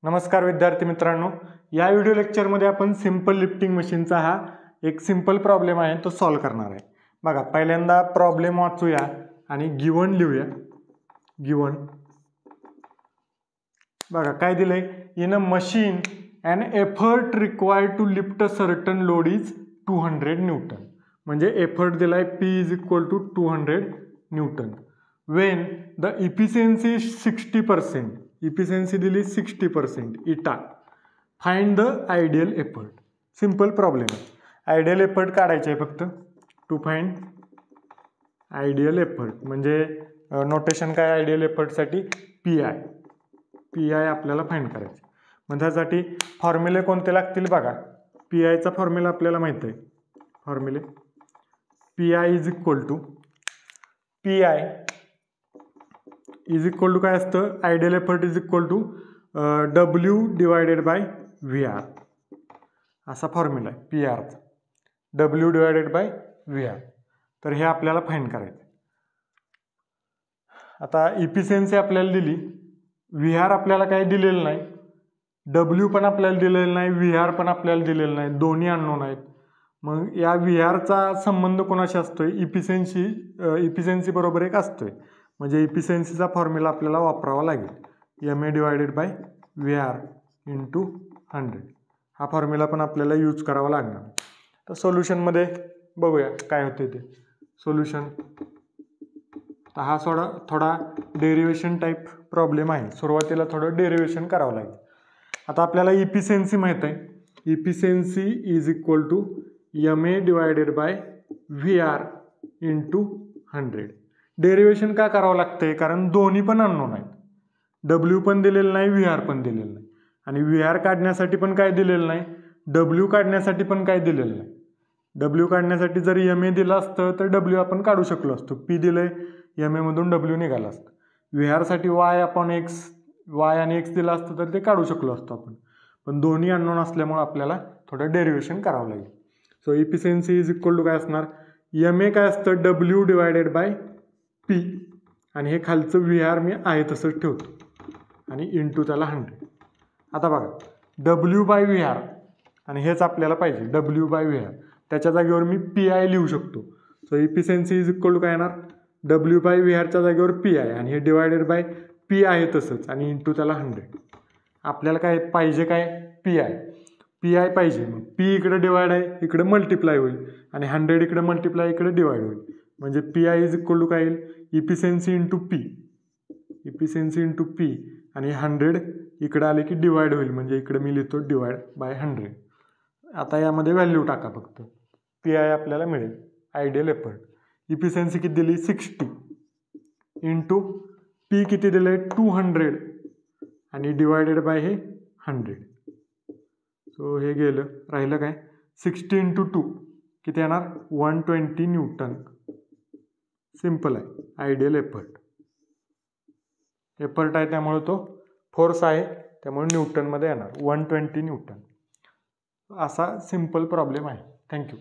नमस्कार विद्यार्थी मित्रांनो, या व्हिडिओ लेक्चरमध्ये आपण सिंपल लिफ्टिंग मशीनचा हा एक सिंपल प्रॉब्लेम आहे तो सॉल्व करणार आहे। बघा, पहिल्यांदा प्रॉब्लेम वाचूया आणि गिवन लिहूया। गिवन बघा काय दिलंय, in a machine an effort required to lift a certain load is 200 newton. म्हणजे एफर्ट दिलाय P is equal to 200 newton when the efficiency is 60%, efficiency दिली 60%, eta find the ideal effort. Simple problem आहे, ideal effort काढायचे आहे फक्त। To find ideal effort म्हणजे notation काय ideal एफर्टसाठी पी आय आपल्याला फाइंड करायचे। म्हणजे त्यासाठी फॉर्म्युले कोणते लागतील बघा। पी आयचा फॉर्म्युला आपल्याला माहित आहे, फॉर्म्युले P I is equal to काय असतं, ideal effort is equal to W divided by VR असा फॉर्म्युला आहे पी आरचा, W डिवायडेड बाय VR। तर हे आपल्याला फाइंड करायचं। आता इफिशियन्सी आपल्याला दिली, VR आपल्याला काही दिलेलं नाही, W पण आपल्याला दिलेलं नाही, VR पण आपल्याला दिलेलं नाही, दोन्ही अननोन आहेत। मग या VRचा संबंध कोणाशी असतोय, इफिशियन्सी बरोबर एक असतोय। म्हणजे इफिशियन्सीचा फॉर्म्युला आपल्याला वापरावा लागेल, MA divided by VR into 100। हा फॉर्म्युला पण आपल्याला यूज करावा लागणार। तर सोल्युशनमध्ये बघूया काय होते ते सोल्युशन। तर हा थोडा डेरिवेशन टाईप प्रॉब्लेम आहे, सुरुवातीला थोडं डेरिवेशन करावं लागेल। आता आपल्याला इफिशियन्सी माहीत आहे, efficiency is equal to MA divided by VR into 100। Derivation का करावं लागतंय, कारण दोन्ही पण अननोन आहेत, W पण दिलेलं नाही, VR पण दिलेलं नाही। आणि VR काढण्यासाठी पण काय दिलेलं नाही, W काढण्यासाठी पण काय दिलेलं नाही। W काढण्यासाठी जर MA दिलं असतं तर W आपण काढू शकलो असतो, P दिलंय, MA मधून W निघालं असतं। VR साठी Y आणि X दिलं असतं तर ते काढू शकलो असतो आपण, पण दोन्ही अननोन असल्यामुळे आपल्याला थोडं डेरिवेशन करावं लागेल। So efficiency is equal to काय असणार, MA काय असतं W डिवायडेड बाय P, आणि हे खालचं VR मी आहे तसंच ठेवतो आणि इंटू त्याला 100। आता बघा W बाय VR आणि हेच आपल्याला पाहिजे, W बाय VR, त्याच्या जागेवर मी PI लिहू शकतो। So efficiency is equal to काय येणार, W बाय VRच्या जागेवर PI आणि हे डिवायडेड बाय P आहे तसंच आणि इंटू त्याला 100। आपल्याला काय पाहिजे, काय PI पाहिजे। मग P इकडे डिवाइड आहे, इकडे मल्टिप्लाय होईल, आणि 100 इकडे मल्टिप्लाय इकडे डिवाइड होईल। म्हणजे PI इज इक्वल टू काय येईल, इफिशियन्सी इंटू P, आणि 100 इकडे आले की डिवाइड होईल, म्हणजे इकडे मी लिहितो डिवाइड बाय 100। आता यामध्ये व्हॅल्यू टाका फक्त, PI आपल्याला मिळेल आयडियल एफर्ट। इफिशियन्सी किती दिली 60 इंटू P किती दिले 200 आणि डिवायडेड बाय हे 100। सो हे गेलं, राहिलं काय 60 इंटू 2 किती येणार 120 न्यूटन। सिंपल आहे, आयडियल एफर्ट आहे त्यामुळे तो फोर्स आहे त्यामुळे न्यूटनमध्ये येणार 120 न्यूटन। असा सिंपल प्रॉब्लेम आहे। थँक्यू।